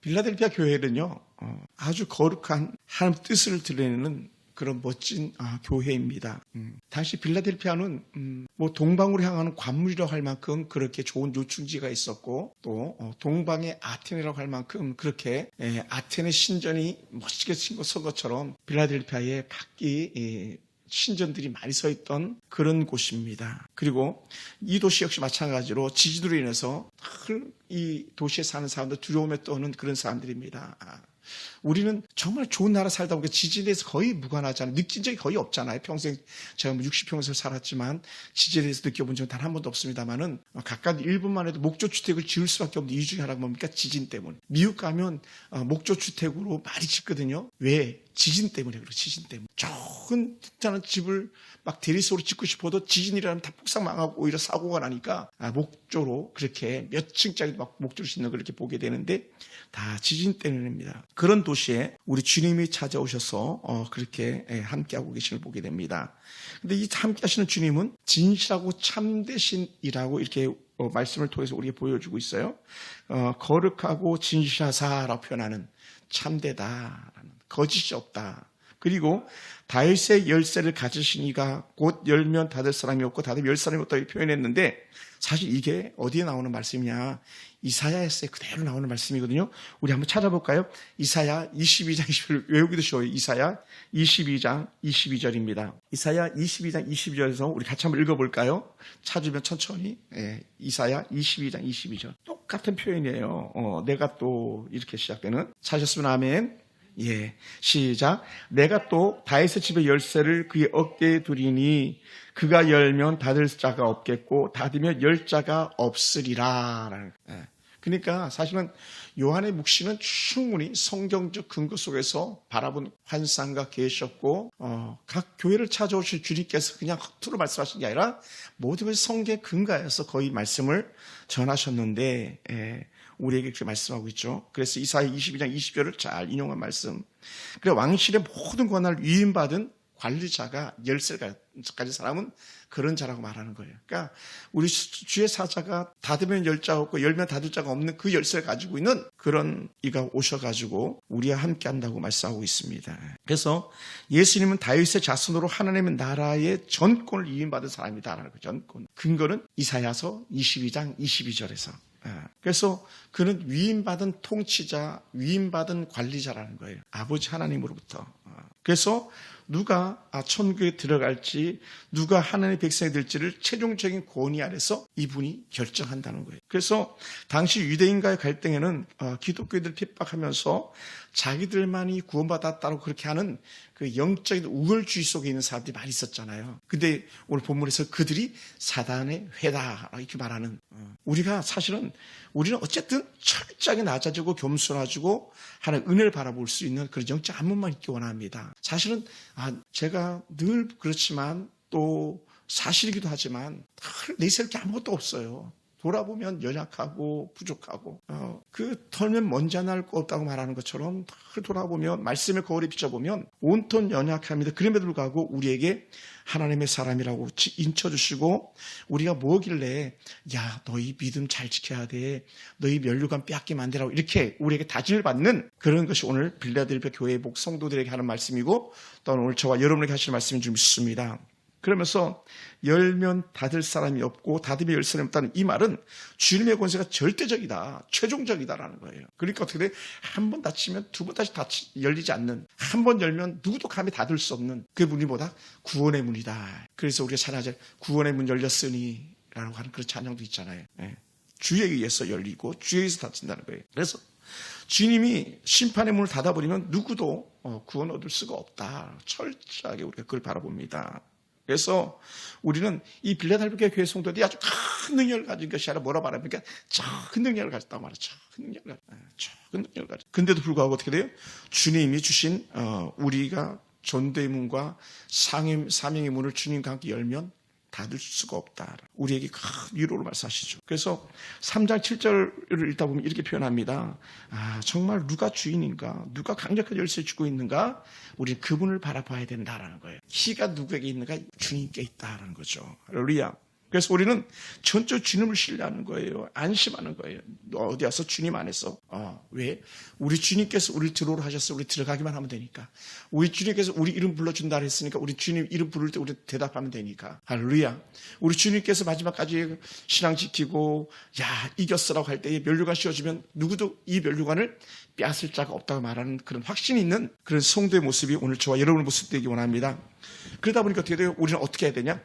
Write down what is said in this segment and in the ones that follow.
빌라델피아 교회는요, 아주 거룩한 하나님 뜻을 드러내는 그런 멋진 교회입니다. 당시 빌라델피아는 뭐 동방으로 향하는 관문이라고 할 만큼 그렇게 좋은 요충지가 있었고, 또 동방의 아테네라고 할 만큼 그렇게 아테네 신전이 멋지게 선 것처럼 빌라델피아에 각기 신전들이 많이 서 있던 그런 곳입니다. 그리고 이 도시 역시 마찬가지로 지진으로 인해서 이 도시에 사는 사람들 두려움에 떠는 그런 사람들입니다. 우리는 정말 좋은 나라 살다 보니까 지진에 대해서 거의 무관하잖아요. 느낀 적이 거의 없잖아요. 평생 제가 60평에서 살았지만 지진에 대해서 느껴본 적은 단 한 번도 없습니다만은 각각 1분만 해도 목조주택을 지을 수밖에 없는 이유 중에 하나가 뭡니까? 지진 때문에. 미국 가면 목조주택으로 많이 짓거든요. 왜? 지진 때문에 그래요. 지진 때문에. 좋은 괜찮은 집을 막 대리석으로 짓고 싶어도 지진이라면 다 폭삭 망하고 오히려 사고가 나니까 목조로 그렇게 몇 층짜리 막 목조를 짓는 걸 이렇게 보게 되는데 다 지진 때문입니다. 그런 도시에 우리 주님이 찾아오셔서 그렇게 함께하고 계시는 걸 보게 됩니다. 근데 이 함께 하시는 주님은 진실하고 참되신이라고 이렇게 말씀을 통해서 우리에게 보여주고 있어요. 거룩하고 진실하사라고 표현하는 참되다라는 거짓이 없다. 그리고 다윗의 열쇠를 가지신 이가 곧 열면 닫을 사람이 없고 닫으면 열 사람이 없다고 표현했는데 사실 이게 어디에 나오는 말씀이냐? 이사야에서 그대로 나오는 말씀이거든요. 우리 한번 찾아볼까요? 이사야 22장 20절 외우기도 쉬워요. 이사야 22장 22절입니다. 이사야 22장 22절에서 우리 같이 한번 읽어볼까요? 찾으면 천천히. 이사야 22장 22절 똑같은 표현이에요. 내가 또 이렇게 시작되는. 찾으셨으면 아멘. 시작. 내가 또 다윗의 집의 열쇠를 그의 어깨에 두리니 그가 열면 닫을 자가 없겠고 닫으면 열 자가 없으리라. 그러니까 사실은 요한의 묵시는 충분히 성경적 근거 속에서 바라본 환상과 계셨고 각 교회를 찾아오실 주님께서 그냥 헛투로 말씀하신 게 아니라 모든 것이 성경의 근거에서 거의 말씀을 전하셨는데 우리에게 그렇게 말씀하고 있죠. 그래서 이사야 22장 20절을 잘 인용한 말씀. 그래 왕실의 모든 권한을 위임받은 관리자가 열쇠를 가진 사람은 그런 자라고 말하는 거예요. 그러니까 우리 주의 사자가 닫으면 열 자가 없고 열면 닫을 자가 없는 그 열쇠를 가지고 있는 그런 이가 오셔가지고 우리와 함께 한다고 말씀하고 있습니다. 그래서 예수님은 다윗의 자손으로 하나님의 나라의 전권을 위임받은 사람이다라는 거죠. 전권. 근거는 이사야서 22장 22절에서. 그래서 그는 위임받은 통치자, 위임받은 관리자라는 거예요. 아버지 하나님으로부터. 그래서 누가 천국에 들어갈지, 누가 하나님의 백성이 될지를 최종적인 권위 아래서 이분이 결정한다는 거예요. 그래서 당시 유대인과의 갈등에는 기독교인들을 핍박하면서 자기들만이 구원받았다고 그렇게 하는 그 영적인 우월주의 속에 있는 사람들이 많이 있었잖아요. 근데 오늘 본문에서 그들이 사단의 회다 이렇게 말하는, 우리가 사실은 우리는 어쨌든 철저하게 낮아지고 겸손해지고 하는 은혜를 바라볼 수 있는 그런 영적 안목만 있기 원합니다. 사실은 제가 늘 그렇지만 또 사실이기도 하지만 내세울 게 아무것도 없어요. 돌아보면 연약하고 부족하고 그 털면 먼지 하나 할 거 없다고 말하는 것처럼 돌아보면 말씀의 거울에 비춰보면 온통 연약합니다. 그럼에도 불구하고 우리에게 하나님의 사람이라고 인쳐주시고 우리가 뭐길래 야 너희 믿음 잘 지켜야 돼. 너희 면류관 빼앗기면 안 되라고 이렇게 우리에게 다짐을 받는 그런 것이 오늘 빌라델피아 교회의 목성도들에게 하는 말씀이고 또 오늘 저와 여러분에게 하시는 말씀인 줄 믿습니다. 그러면서 열면 닫을 사람이 없고 닫으면 열 사람이 없다는 이 말은 주님의 권세가 절대적이다, 최종적이다라는 거예요. 그러니까 어떻게 돼? 한 번 닫히면 두 번 다시 열리지 않는, 한 번 열면 누구도 감히 닫을 수 없는 그 문이 뭐다? 구원의 문이다. 그래서 우리가 찬양하죠. 구원의 문 열렸으니 라고 하는 그런 찬양도 있잖아요. 주에 의해서 열리고 주에 의해서 닫힌다는 거예요. 그래서 주님이 심판의 문을 닫아버리면 누구도 구원 얻을 수가 없다. 철저하게 우리가 그걸 바라봅니다. 그래서 우리는 이 빌라델피아 교회 성도들이 아주 큰 능력을 가진 것이 아니라 뭐라 말합니까? 큰 능력을 가졌다고 말하죠. 큰 능력을 가졌다. 근데도 불구하고 어떻게 돼요? 주님이 주신 우리가 전도의 문과 사명의 문을 주님과 함께 열면 닫을 수가 없다. 우리에게 큰 위로를 말씀하시죠. 그래서 3장 7절을 읽다 보면 이렇게 표현합니다. 정말 누가 주인인가? 누가 강력한 열쇠를 쥐고 있는가? 우리는 그분을 바라봐야 된다라는 거예요. 키가 누구에게 있는가? 주님께 있다라는 거죠. 할렐루야. 그래서 우리는 전적 주님을 신뢰하는 거예요. 안심하는 거예요. 어디 와서 주님 안에서. 왜? 우리 주님께서 우리를 들어오라 하셨어요. 우리 들어가기만 하면 되니까. 우리 주님께서 우리 이름 불러준다 했으니까 우리 주님 이름 부를 때 우리 대답하면 되니까. 할렐루야. 우리 주님께서 마지막까지 신앙 지키고 이겼으라고 할 때에 면류관 씌워주면 누구도 이 면류관을 빼앗을 자가 없다고 말하는 그런 확신이 있는 그런 성도의 모습이 오늘 저와 여러분의 모습 되기 원합니다. 그러다 보니까 어떻게 돼요? 우리는 어떻게 해야 되냐?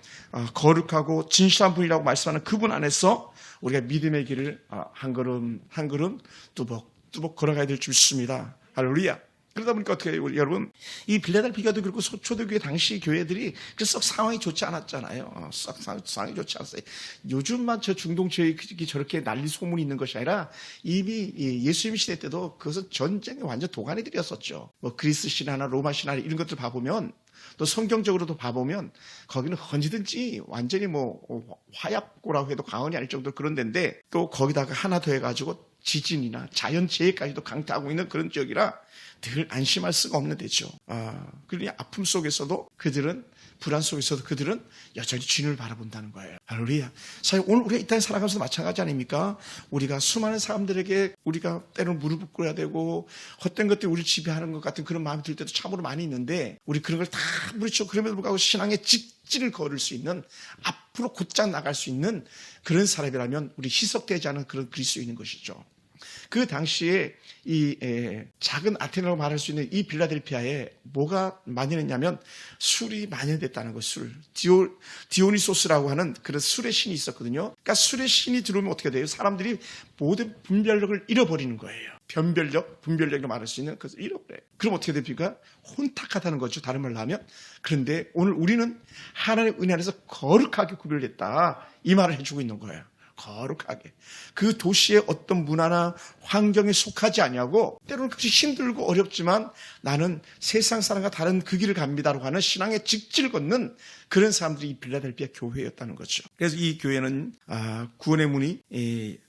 거룩하고 진실한 분이라고 말씀하는 그분 안에서 우리가 믿음의 길을 한 걸음 한 걸음 뚜벅뚜벅 걸어가야 될 줄 믿습니다. 할렐루야. 그러다 보니까 어떻게 해요? 여러분, 이 빌라델피아도 그렇고 초대교회 당시 교회들이 썩 상황이 좋지 않았잖아요. 썩 상황이 좋지 않았어요. 요즘만 저 중동지역이 저렇게 난리 소문이 있는 것이 아니라 이미 예수님 시대 때도 그것은 전쟁의 완전 도가니들이었었죠. 뭐 그리스 신화나 로마 신화 이런 것들 봐보면 또 성경적으로도 봐보면 거기는 언제든지 완전히 뭐 화약고라고 해도 과언이 아닐 정도로 그런 데인데 또 거기다가 하나 더 해가지고 지진이나 자연재해까지도 강타하고 있는 그런 지역이라 늘 안심할 수가 없는 데죠. 그러니 아픔 속에서도 그들은 불안 속에서도 그들은 여전히 주님을 바라본다는 거예요. 할렐루야. 사실 오늘 우리가 이 땅에 살아가면서도 마찬가지 아닙니까? 우리가 수많은 사람들에게 우리가 때로는 무릎 꿇어야 되고 헛된 것들이 우리를 지배하는 것 같은 그런 마음이 들 때도 참으로 많이 있는데 우리 그런 걸 다 부딪히고 그럼에도 불구하고 신앙의 직진을 걸을 수 있는 앞으로 곧장 나갈 수 있는 그런 사람이라면 우리 희석되지 않은 그런 그리스도인인 것이죠. 그 당시에 이 작은 아테네로 말할 수 있는 이 빌라델피아에 뭐가 만연했냐면 술이 만연됐다는 거. 술. 디오니소스라고 하는 그런 술의 신이 있었거든요. 그러니까 술의 신이 들어오면 어떻게 돼요? 사람들이 모든 분별력을 잃어버리는 거예요. 분별력이라고 말할 수 있는 그것을 잃어버려요. 그럼 어떻게 됩니까? 혼탁하다는 거죠. 다른 말로 하면. 그런데 오늘 우리는 하나님의 은혜 안에서 거룩하게 구별됐다. 이 말을 해주고 있는 거예요. 거룩하게. 그 도시의 어떤 문화나 환경에 속하지 아니하고 때로는 그것이 힘들고 어렵지만 나는 세상 사람과 다른 그 길을 갑니다라고 하는 신앙의 직진을 걷는 그런 사람들이 이 빌라델피아 교회였다는 거죠. 그래서 이 교회는 구원의 문이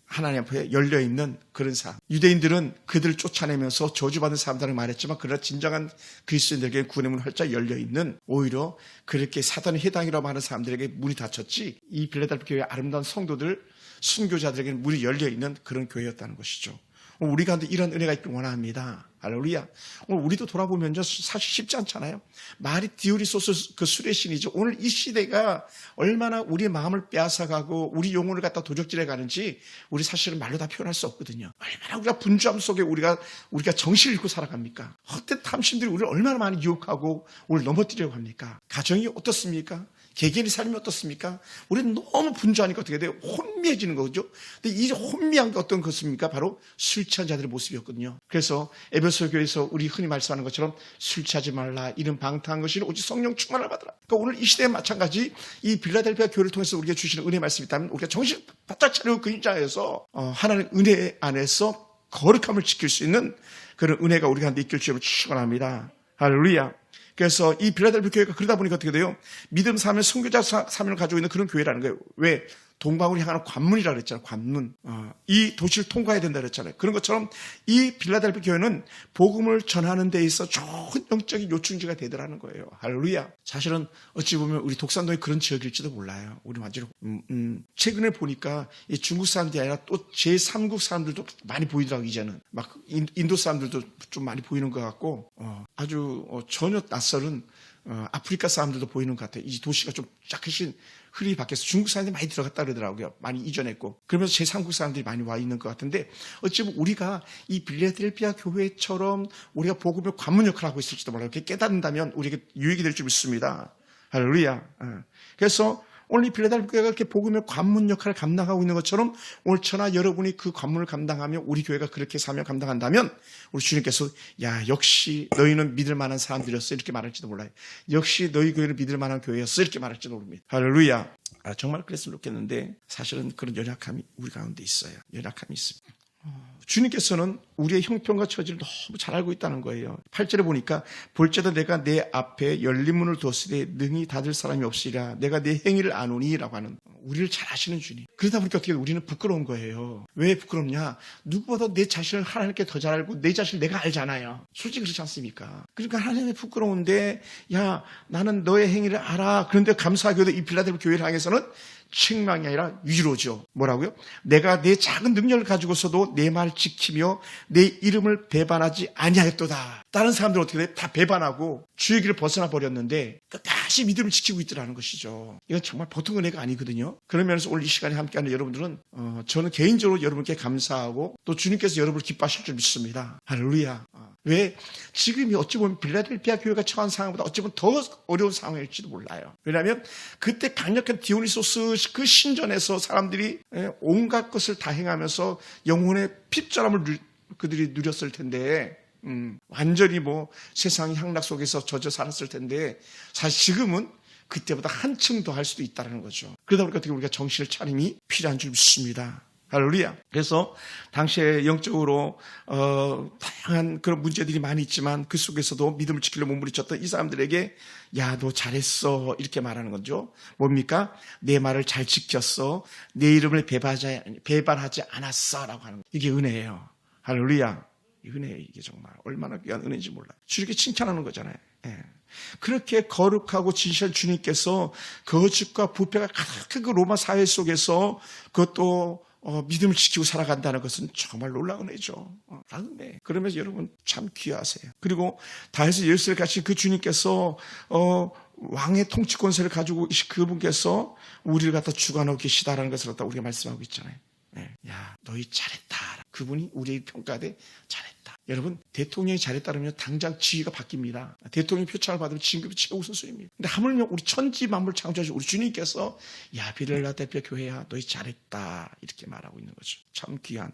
하나님 앞에 열려있는 그런 삶. 유대인들은 그들을 쫓아내면서 저주받은 사람들을 말했지만 그러나 진정한 그리스도인들에게 구원의 문 활짝 열려있는 오히려 그렇게 사단의 해당이라고 하는 사람들에게 문이 닫혔지 이 빌라델피아 교회의 아름다운 성도들 순교자들에게는 문이 열려있는 그런 교회였다는 것이죠. 우리 가운데 이런 은혜가 있길 원합니다. 할렐루야. 오늘 우리도 돌아보면 사실 쉽지 않잖아요. 말이 디오니소스 그 술의 신이죠. 오늘 이 시대가 얼마나 우리의 마음을 빼앗아가고 우리 영혼을 갖다 도적질해 가는지 우리 사실은 말로 다 표현할 수 없거든요. 얼마나 우리가 분주함 속에 우리가 정신을 잃고 살아갑니까? 헛된 탐심들이 우리를 얼마나 많이 유혹하고 우리를 넘어뜨리려고 합니까? 가정이 어떻습니까? 개개인의 삶이 어떻습니까? 우리는 너무 분주하니까 어떻게 돼요? 혼미해지는 거죠. 근데 이 혼미한 게 어떤 것입니까? 바로 술 취한 자들의 모습이었거든요. 그래서 에베소 교회에서 우리 흔히 말씀하는 것처럼 술 취하지 말라. 이런 방탕한 것이 오직 성령 충만을 받으라. 그러니까 오늘 이 시대에 마찬가지 이 빌라델피아 교회를 통해서 우리가 주시는 은혜 말씀이 있다면 우리가 정신 바짝 차리고 그 입장에서 하나님 은혜 안에서 거룩함을 지킬 수 있는 그런 은혜가 우리 가운데 있길 주님을 축원합니다. 할렐루야. 그래서 이 빌라델피아 교회가 그러다 보니까 어떻게 돼요? 믿음 사명, 선교자 사명을 가지고 있는 그런 교회라는 거예요. 왜? 동방으로 향하는 관문이라고 그랬잖아요. 관문. 이 도시를 통과해야 된다 그랬잖아요. 그런 것처럼 이 빌라델피아 교회는 복음을 전하는 데 있어 좋은 영적인 요충지가 되더라는 거예요. 할렐루야. 사실은 어찌 보면 우리 독산동이 그런 지역일지도 몰라요. 우리 완전히 최근에 보니까 이 중국 사람들이 아니라 또 제3국 사람들도 많이 보이더라고요. 이제는 막 인도 사람들도 좀 많이 보이는 것 같고 아주 전혀 낯설은 아프리카 사람들도 보이는 것 같아요. 이 도시가 좀 약간 흐리 바뀌어서 중국 사람들이 많이 들어갔다 그러더라고요. 많이 이전했고. 그러면서 제3국 사람들이 많이 와 있는 것 같은데 어찌 보면 우리가 이 빌라델피아 교회처럼 우리가 복음의 관문 역할을 하고 있을지도 몰라요. 이렇게 깨닫는다면 우리에게 유익이 될 줄 믿습니다. 할렐루야. 그래서 오늘 이 빌라델피아 교회가 이렇게 복음의 관문 역할을 감당하고 있는 것처럼 오늘 저나 여러분이 그 관문을 감당하며 우리 교회가 그렇게 사명 감당한다면 우리 주님께서 역시 너희는 믿을 만한 사람들이었어 이렇게 말할지도 몰라요. 역시 너희 교회는 믿을 만한 교회였어 이렇게 말할지도 모릅니다. 할렐루야. 정말 그랬으면 좋겠는데 사실은 그런 연약함이 우리 가운데 있어요. 연약함이 있습니다. 주님께서는 우리의 형편과 처지를 너무 잘 알고 있다는 거예요. 8절에 보니까 볼지어다 내가 내 앞에 열린 문을 두었으되 능히 닫을 사람이 없으리라. 내가 내 행위를 아노니 라고 하는 우리를 잘 아시는 주님. 그러다 보니까 어떻게 우리는 부끄러운 거예요. 왜 부끄럽냐? 누구보다 내 자신을 하나님께 더 잘 알고 내 자신을 내가 알잖아요. 솔직히 그렇지 않습니까? 그러니까 하나님이 부끄러운데 나는 너의 행위를 알아. 그런데 감사하게도 이 빌라델피아 교회를 향해서는 책망이 아니라 위로죠. 뭐라고요? 내가 내 작은 능력을 가지고서도 내 말을 지키며 내 이름을 배반하지 아니하였도다. 다른 사람들은 어떻게 돼? 다 배반하고 주의 길을 벗어나 버렸는데 끝까지 믿음을 지키고 있더라는 것이죠. 이건 정말 보통 은혜가 아니거든요. 그러면서 오늘 이 시간에 함께하는 여러분들은 저는 개인적으로 여러분께 감사하고 또 주님께서 여러분을 기뻐하실 줄 믿습니다. 할렐루야. 왜? 지금이 어찌 보면 빌라델피아 교회가 처한 상황보다 어찌 보면 더 어려운 상황일지도 몰라요. 왜냐하면 그때 강력한 디오니소스 그 신전에서 사람들이 온갖 것을 다 행하면서 영혼의 핍절함을 그들이 누렸을 텐데 완전히 뭐 세상 향락 속에서 젖어 살았을 텐데 사실 지금은 그때보다 한층 더 할 수도 있다는 거죠. 그러다 보니까 어떻게 우리가 정신을 차림이 필요한 줄 믿습니다. 할렐루야. 그래서 당시에 영적으로 다양한 그런 문제들이 많이 있지만 그 속에서도 믿음을 지키려 몸부림쳤던 이 사람들에게 야, 너 잘했어 이렇게 말하는 거죠. 뭡니까? 내 말을 잘 지켰어. 내 이름을 배반하지 않았어 라고 하는 거예요. 이게 은혜예요. 할렐루야. 은혜예요. 이게 정말 얼마나 귀한 은혜인지 몰라요. 주님께 칭찬하는 거잖아요. 예. 그렇게 거룩하고 진실한 주님께서 거짓과 부패가 가득한 그 로마 사회 속에서 그것도 믿음을 지키고 살아간다는 것은 정말 놀라운 은혜죠. 은혜. 그러면서 여러분 참 귀하세요. 그리고 다윗의 예수를 가신 그 주님께서 왕의 통치 권세를 가지고 그분께서 우리를 갖다 주관하고 계시다라는 것을 갖다 우리가 말씀하고 있잖아요. 네. 야, 너희 잘했다. 그분이 우리의 평가대 잘했다. 여러분, 대통령이 잘했다면 당장 지위가 바뀝니다. 대통령 표창을 받으면 진급이 최우선순위입니다. 근데 하물며 우리 천지 만물 창조하신 우리 주님께서 야, 빌라델피아 교회야, 너희 잘했다. 이렇게 말하고 있는 거죠. 참 귀한.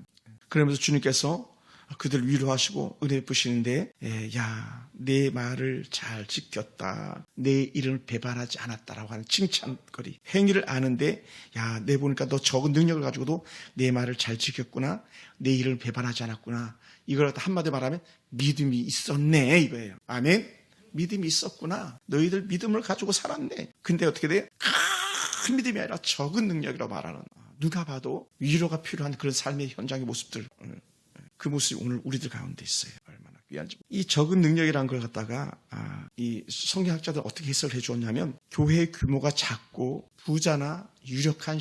그러면서 주님께서 그들 위로하시고 은혜 베푸시는데 야, 내 말을 잘 지켰다. 내 이름을 배반하지 않았다라고 하는 칭찬거리. 행위를 아는데 야, 내 보니까 너 적은 능력을 가지고도 내 말을 잘 지켰구나. 내 이름을 배반하지 않았구나. 이걸 한마디 말하면 믿음이 있었네 이거예요. 아멘. 믿음이 있었구나. 너희들 믿음을 가지고 살았네. 근데 어떻게 돼? 큰 믿음이 아니라 적은 능력이라고 말하는. 누가 봐도 위로가 필요한 그런 삶의 현장의 모습들. 그 모습이 오늘 우리들 가운데 있어요. 얼마나 귀한지. 이 적은 능력이라는 걸 갖다가 이 성경학자들 어떻게 해석을 해주었냐면 교회의 규모가 작고 부자나 유력한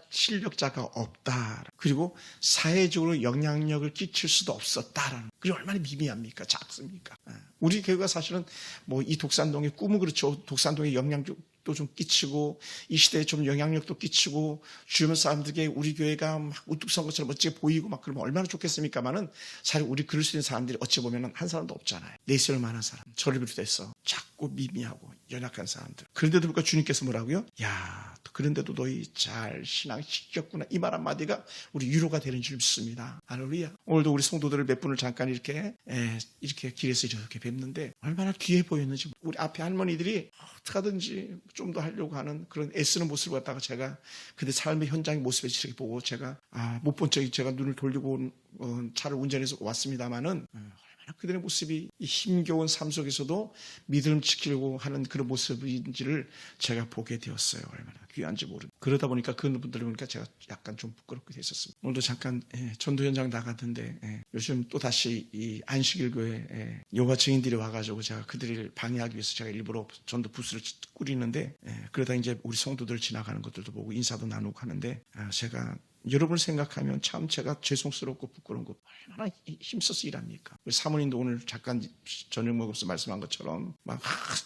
실력자가 없다. 그리고 사회적으로 영향력을 끼칠 수도 없었다라는. 그게 얼마나 미미합니까? 작습니까? 우리 교회가 사실은 뭐 이 독산동의 꿈은 그렇죠. 독산동의 영향력도 좀 끼치고 이 시대에 좀 영향력도 끼치고 주변 사람들에게 우리 교회가 막 우뚝 선 것처럼 멋지게 보이고 막 그러면 얼마나 좋겠습니까만은 사실 우리 그럴 수 있는 사람들이 어찌 보면 한 사람도 없잖아요. 내세울 만한 사람, 저를 비롯해서 작고 미미하고 연약한 사람들. 그런데도 불구하고 주님께서 뭐라고요? 야, 그런데도 너희 잘 신앙 지켰구나. 이 말 한마디가 우리 위로가 되는 줄 믿습니다. 할렐루야. 오늘도 우리 성도들을 몇 분을 잠깐 이렇게 길에서 이렇게 뵙는데 얼마나 귀해 보였는지 우리 앞에 할머니들이 어떻게 하든지 좀 더 하려고 하는 그런 애쓰는 모습을 갖다가 제가 근데 삶의 현장의 모습을 이렇게 보고 제가 못 본 적이 제가 눈을 돌리고 차를 운전해서 왔습니다마는 그들의 모습이 힘겨운 삶 속에서도 믿음을 지키려고 하는 그런 모습인지를 제가 보게 되었어요. 얼마나 귀한지 모르고. 그러다 보니까 그 분들을 보니까 제가 약간 좀 부끄럽게 됐었습니다. 오늘도 잠깐 전도 현장 나갔는데 요즘 또 다시 이 안식일 교회 요가 증인들이 와가지고 제가 그들을 방해하기 위해서 제가 일부러 전도 부스를 꾸리는데 그러다 이제 우리 성도들 지나가는 것들도 보고 인사도 나누고 하는데 제가 여러분을 생각하면 참 제가 죄송스럽고 부끄러운 거 얼마나 힘써서 일합니까? 사모님도 오늘 잠깐 저녁 먹으면서 말씀한 것처럼 막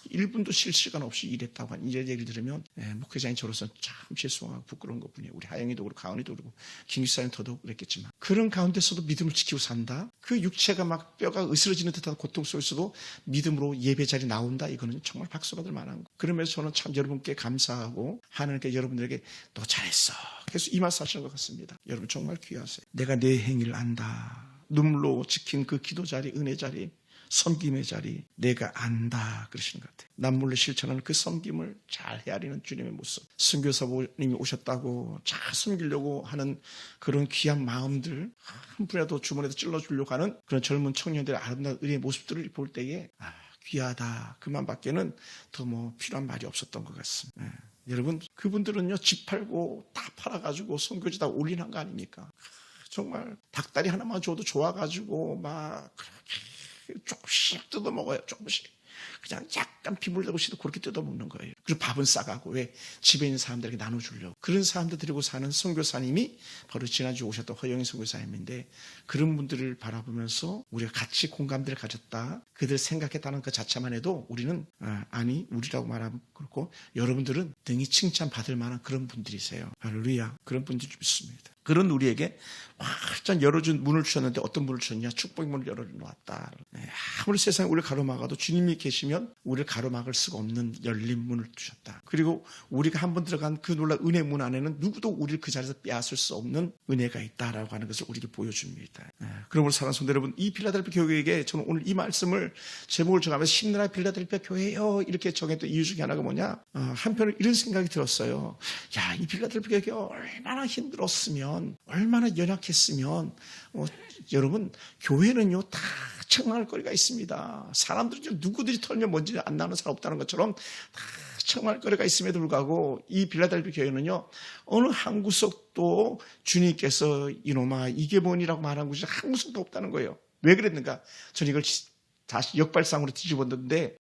1분도 쉴 시간 없이 일했다고 하는 이제 얘기를 들으면 목회자인 저로서 참 죄송하고 부끄러운 것뿐이에요. 우리 하영이도 그렇고 가은이도 그렇고 김기사님 더더욱 그랬겠지만 그런 가운데서도 믿음을 지키고 산다. 그 육체가 막 뼈가 으스러지는 듯한 고통 속에서도 믿음으로 예배 자리 나온다. 이거는 정말 박수 받을 만한 거. 그러면서 저는 참 여러분께 감사하고 하나님께 여러분들에게 너 잘했어. 계속 이 말씀 하시는 것 같습니다. 여러분 정말 귀하세요. 내가 내 행위를 안다. 눈물로 지킨 그 기도 자리, 은혜 자리, 섬김의 자리 내가 안다 그러시는 것 같아요. 남몰래 실천하는 그 섬김을 잘 헤아리는 주님의 모습. 선교사님이 오셨다고 잘 섬기려고 하는 그런 귀한 마음들 한 푼이라도 주머니에다 찔러주려고 하는 그런 젊은 청년들의 아름다운 은혜의 모습들을 볼 때에 귀하다. 그만밖에는 더 뭐 필요한 말이 없었던 것 같습니다. 여러분 그분들은요 집 팔고 다 팔아가지고 선교지다 올인한 거 아닙니까? 정말 닭다리 하나만 줘도 좋아가지고 막 그렇게 조금씩 뜯어 먹어요. 조금씩 그냥 약간 비물대고 씨도 그렇게 뜯어먹는 거예요. 그리고 밥은 싸가고 왜 집에 있는 사람들에게 나눠주려고. 그런 사람들 데리고 사는 선교사님이 바로 지난주 오셨던 허영희 선교사님인데 그런 분들을 바라보면서 우리가 같이 공감대를 가졌다. 그들 생각했다는 것 자체만 해도 우리는 아니 우리라고 말하면 그렇고 여러분들은 등이 칭찬받을 만한 그런 분들이세요. 할렐루야. 그런 분들이 있습니다. 그런 우리에게 활짝 열어준 문을 주셨는데 어떤 문을 주셨냐? 축복의 문을 열어놓았다. 아무리 세상에 우리를 가로막아도 주님이 계시면 우리를 가로막을 수가 없는 열린 문을 주셨다. 그리고 우리가 한번 들어간 그 놀라운 은혜 문 안에는 누구도 우리를 그 자리에서 빼앗을 수 없는 은혜가 있다라고 하는 것을 우리에게 보여줍니다. 그럼 우리 사랑하는 성도 여러분, 이 빌라델피아 교회에게 저는 오늘 이 말씀을 제목을 정하면서 힘내라 빌라델피아 교회요 이렇게 정했던 이유 중에 하나가 뭐냐? 한편으로 이런 생각이 들었어요. 야, 이 빌라델피아 교회가 얼마나 힘들었으면 얼마나 연약했으면 여러분 교회는요 다 청할 거리가 있습니다. 사람들이 누구들이 털면 뭔지 안 나는 사람 없다는 것처럼 다 청할 거리가 있음에도 불구하고 이 빌라델피아 교회는요 어느 한 구석도 주님께서 이놈아 이게 뭐니라고 말한 곳이 한 구석도 없다는 거예요. 왜 그랬는가? 저는 이걸 다시 역발상으로 뒤집었는데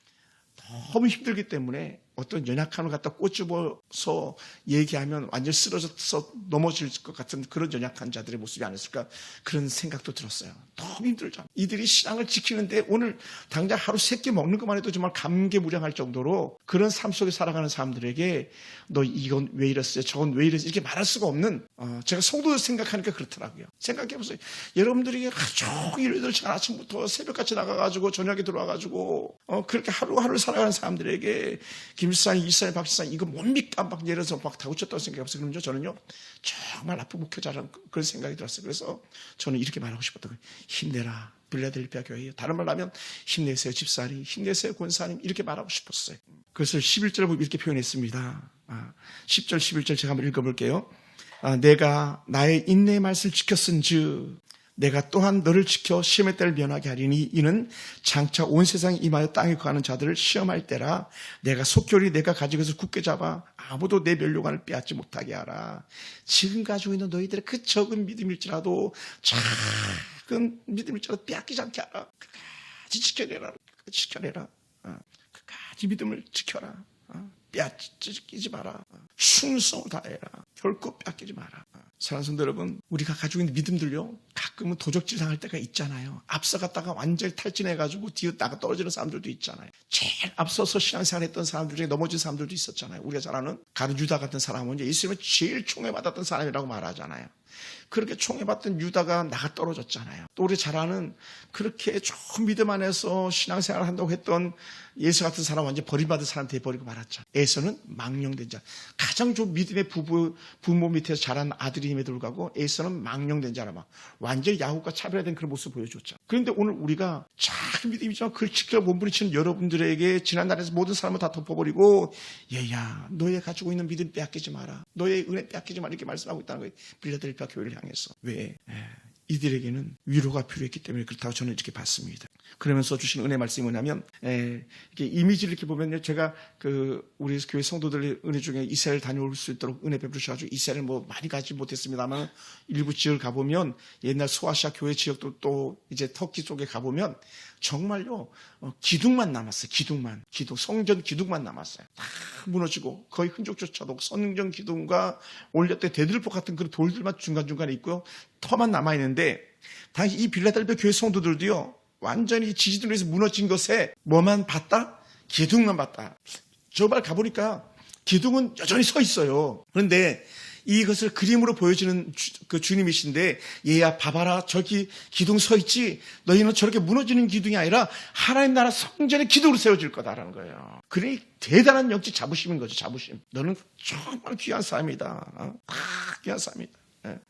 너무 힘들기 때문에 어떤 연약한 걸 갖다 꼬집어서 얘기하면 완전히 쓰러져서 넘어질 것 같은 그런 연약한 자들의 모습이 아니었을까 그런 생각도 들었어요. 너무 힘들죠. 이들이 신앙을 지키는데 오늘 당장 하루 3끼 먹는 것만 해도 정말 감개무량할 정도로 그런 삶 속에 살아가는 사람들에게 너 이건 왜 이랬어요? 저건 왜 이랬어요? 이렇게 말할 수가 없는 제가 성도들 생각하니까 그렇더라고요. 생각해보세요. 여러분들이 하루 종일 8시간 아침부터 새벽같이 나가가지고 저녁에 들어와가지고 그렇게 하루하루 살아가는 사람들에게 김수사님, 이사님, 박지사님 이거 뭡니까? 막 예를 들어서 막 다구쳤다고 생각해서 그럼요. 저는요 정말 나쁜 목회자라는 그런 생각이 들었어요. 그래서 저는 이렇게 말하고 싶었던 거예요. 힘내라 빌라델피아 교회예요. 다른 말로 하면 힘내세요 집사님, 힘내세요 권사님 이렇게 말하고 싶었어요. 그것을 11절을 보면 이렇게 표현했습니다. 10절, 11절 제가 한번 읽어볼게요. 내가 나의 인내의 말씀을 지켰은즉 내가 또한 너를 지켜 시험의 때를 면하게 하리니 이는 장차 온 세상에 임하여 땅에 거하는 자들을 시험할 때라. 내가 속결이 내가 가지고 있어 굳게 잡아 아무도 내 면류관을 빼앗지 못하게 하라. 지금 가지고 있는 너희들의 그 적은 믿음일지라도 작은 믿음일지라도 빼앗기지 않게 하라. 끝까지 지켜내라. 끝까지 지켜내라. 끝까지 믿음을 지켜라. 빼앗기지 마라. 충성을 다해라. 결코 빼앗기지 마라. 사랑하는 성도 여러분, 우리가 가지고 있는 믿음들요 가끔은 도적질 당할 때가 있잖아요. 앞서갔다가 완전히 탈진해가지고 뒤로 나가 떨어지는 사람들도 있잖아요. 제일 앞서서 신앙생활 했던 사람들 중에 넘어진 사람들도 있었잖아요. 우리가 잘 아는 가룟 유다 같은 사람은 예수님을 제일 총애받았던 사람이라고 말하잖아요. 그렇게 총애받던 유다가 나가 떨어졌잖아요. 또 우리 잘 아는 그렇게 좋은 믿음 안에서 신앙생활을 한다고 했던 예수 같은 사람 완전 버림받은 사람 돼버리고 말았죠. 에서는 망령된 자. 가장 좋은 믿음의 부모 밑에서 자란 아들임에도 불구하고 에서는 망령된 자라 막 완전히 야곱과 차별화된 그런 모습을 보여줬죠. 그런데 오늘 우리가 작은 믿음이지만 그걸 지켜 몸부림치는 여러분들에게 지난날에서 모든 사람을 다 덮어버리고 얘야 너의 가지고 있는 믿음 빼앗기지 마라. 너의 은혜 빼앗기지 마라 이렇게 말씀하고 있다는 거예요. 빌라델피아 교회를 향해서. 왜? 이들에게는 위로가 필요했기 때문에 그렇다고 저는 이렇게 봤습니다. 그러면서 주신 은혜 말씀이 뭐냐면, 이렇게 이미지를 이렇게 보면요. 제가 우리 교회 성도들 은혜 중에 이스라엘 다녀올 수 있도록 은혜 베푸셔가지고 이스라엘 많이 가지 못했습니다만 일부 지역을 가보면 옛날 소아시아 교회 지역도 또 이제 터키 쪽에 가보면 정말요, 기둥만 남았어요. 성전 기둥만 남았어요. 다 무너지고 거의 흔적조차도 성전 기둥과 올렸던 대들보 같은 그런 돌들만 중간중간에 있고요. 터만 남아있는데, 당시 이 빌라델피아 교회 성도들도요, 완전히 지지들에서 무너진 것에 뭐만 봤다? 기둥만 봤다. 저발 가보니까 기둥은 여전히 서 있어요. 그런데 이것을 그림으로 보여주는 그 주님이신데, 얘야 봐봐라 저기 기둥 서 있지. 너희는 저렇게 무너지는 기둥이 아니라 하나님 나라 성전의 기둥으로 세워질 거다라는 거예요. 그러니 대단한 영적 자부심인 거죠. 자부심. 너는 정말 귀한 사람이다. 귀한 사람이다.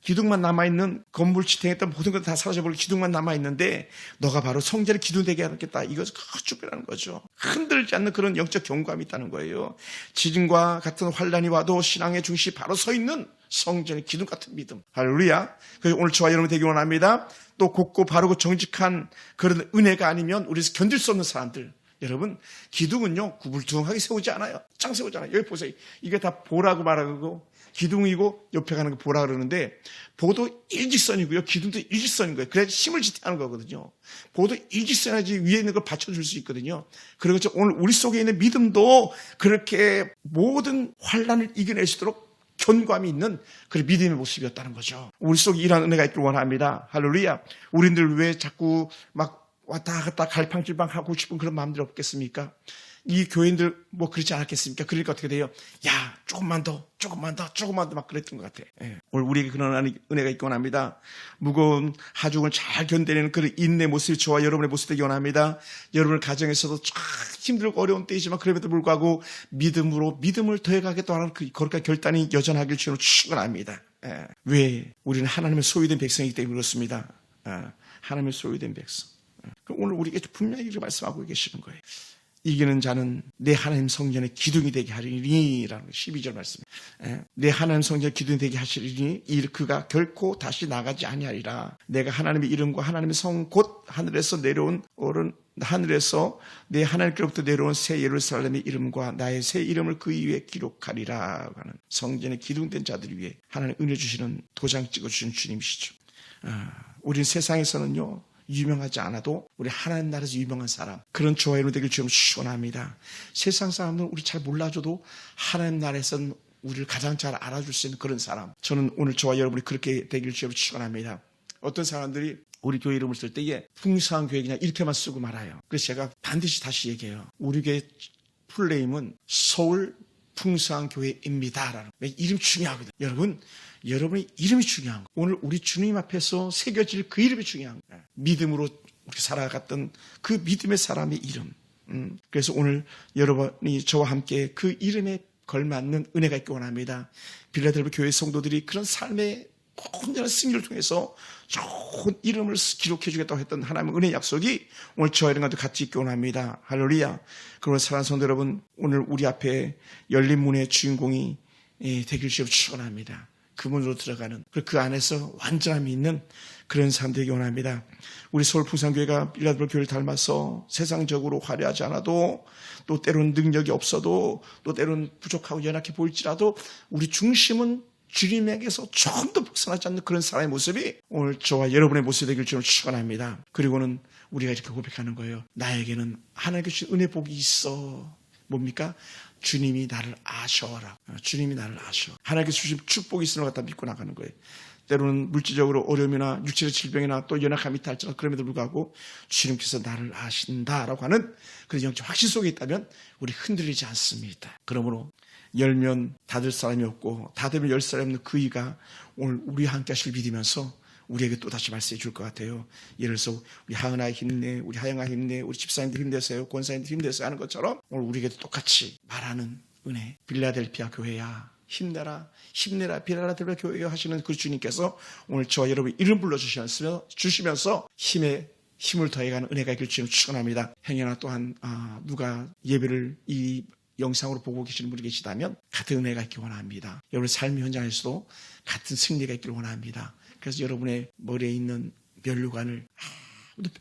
기둥만 남아있는 건물 지탱했던 모든 것 다 사라져버리고 기둥만 남아있는데 너가 바로 성전의 기둥 되게 하겠다. 이것은 축복이라는 거죠. 흔들지 않는 그런 영적 경고함이 있다는 거예요. 지진과 같은 환란이 와도 신앙의 중심이 바로 서 있는 성전의 기둥 같은 믿음. 할렐루야. 그래서 오늘 저와 여러분 되기 원합니다. 또 곱고 바르고 정직한 그런 은혜가 아니면 우리에서 견딜 수 없는 사람들. 여러분, 기둥은요 구불투성하게 세우지 않아요. 짱 세우지 않아요. 여기 보세요. 이게 다 보라고 말하고 기둥이고 옆에 가는 거 보라 그러는데 보도 일직선이고요. 기둥도 일직선인 거예요. 그래야 힘을 지탱하는 거거든요. 보도 일직선이지 위에 있는 걸 받쳐줄 수 있거든요. 그리고 오늘 우리 속에 있는 믿음도 그렇게 모든 환란을 이겨낼 수 있도록 견고함이 있는 그런 믿음의 모습이었다는 거죠. 우리 속에 이러한 은혜가 있길 원합니다. 할렐루야. 우리들 왜 자꾸 막 왔다 갔다 갈팡질팡 하고 싶은 그런 마음들이 없겠습니까? 이 교인들 뭐 그렇지 않았겠습니까? 그러니까 어떻게 돼요? 야, 조금만 더 막 그랬던 것 같아. 예. 오늘 우리에게 그런 은혜가 있기 원합니다. 무거운 하중을 잘 견뎌내는 그런 인내 모습이 저와 여러분의 모습이 되기 원합니다. 여러분의 가정에서도 참 힘들고 어려운 때이지만 그럼에도 불구하고 믿음을 더해가겠다 하는 그 거룩한 결단이 여전하길 주로 축원합니다. 예. 왜? 우리는 하나님의 소유된 백성이기 때문에 그렇습니다. 하나님의 소유된 백성. 그럼 오늘 우리에게 분명히 이렇게 말씀하고 계시는 거예요. 이기는 자는 내 하나님 성전의 기둥이 되게 하리니 라는 12절 말씀. 내 하나님 성전의 기둥이 되게 하시리니 그가 결코 다시 나가지 아니하리라. 내가 하나님의 이름과 하나님의 성 곧 하늘에서 내 하나님께로부터 내려온 새 예루살렘의 이름과 나의 새 이름을 그 위에 기록하리라 하는 성전의 기둥된 자들 위해 하나님 은혜 주시는 도장 찍어주신 주님이시죠. 우리는 세상에서는요 유명하지 않아도 우리 하나님 나라에서 유명한 사람, 그런 저와 여러분 되길 주님 축원합니다. 세상 사람은 우리 잘 몰라줘도 하나님 나라에서는 우리를 가장 잘 알아줄 수 있는 그런 사람, 저는 오늘 저와 여러분이 그렇게 되길 주님 축원합니다. 어떤 사람들이 우리 교회 이름을 쓸 때에 풍성한 교회 그냥 이렇게만 쓰고 말아요. 그래서 제가 반드시 다시 얘기해요. 우리 교회 풀네임은 서울 풍성한 교회입니다라는. 이름 중요하거든요. 여러분의 이름이 중요한 거예요. 오늘 우리 주님 앞에서 새겨질 그 이름이 중요한 거예요. 믿음으로 우리 살아갔던 그 믿음의 사람의 이름. 그래서 오늘 여러분이 저와 함께 그 이름에 걸맞는 은혜가 있기 원합니다. 빌라델피아 교회 성도들이 그런 삶의 온전한 승리를 통해서 좋은 이름을 기록해 주겠다고 했던 하나님의 은혜의 약속이 오늘 저와 여러분과도 같이 있기 원합니다. 할렐루야. 그러면 사랑하는 성도 여러분, 오늘 우리 앞에 열린 문의 주인공이 되길 주여 축원합니다. 그 문으로 들어가는, 그 안에서 완전함이 있는 그런 사람 되기 원합니다. 우리 서울 풍산교회가 빌라델피아 교회를 닮아서 세상적으로 화려하지 않아도, 또 때로는 능력이 없어도, 또 때로는 부족하고 연약해 보일지라도 우리 중심은 주님에게서 조금 더 벗어나지 않는 그런 사람의 모습이 오늘 저와 여러분의 모습이 되길 주님 축원합니다. 그리고는 우리가 이렇게 고백하는 거예요. 나에게는 하나님께 주신 은혜 복이 있어. 뭡니까? 주님이 나를 아셔라. 주님이 나를 아셔. 하나님께서 주신 축복이 있으면 갖다 믿고 나가는 거예요. 때로는 물질적으로 어려움이나 육체의 질병이나 또 연약함이 있다 할지라도 그럼에도 불구하고 주님께서 나를 아신다라고 하는 그런 영적 확신 속에 있다면 우리 흔들리지 않습니다. 그러므로 열면 닫을 사람이 없고 닫으면 열 사람이 없는 그이가 오늘 우리와 함께 하실 믿으면서 우리에게 또 다시 말씀해 줄 것 같아요. 예를 들어서 우리 하은아 힘내, 우리 하영아 힘내, 우리 집사님들 힘내세요, 권사님들 힘내세요 하는 것처럼 오늘 우리에게도 똑같이 말하는 은혜. 빌라델피아 교회야 힘내라, 힘내라 빌라델피아 교회야 하시는 그 주님께서 오늘 저와 여러분 이름 불러주시면서 힘을 더해가는 은혜가 있길 주님 축원합니다. 행여나 또한 누가 예배를 이 영상으로 보고 계시는 분이 계시다면 같은 은혜가 있길 원합니다. 여러분의 삶의 현장에서도 같은 승리가 있길 원합니다. 그래서 여러분의 머리에 있는 면류관을 아무도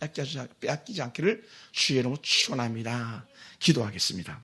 빼앗기지 않기를 주의 이름으로 축원합니다. 기도하겠습니다.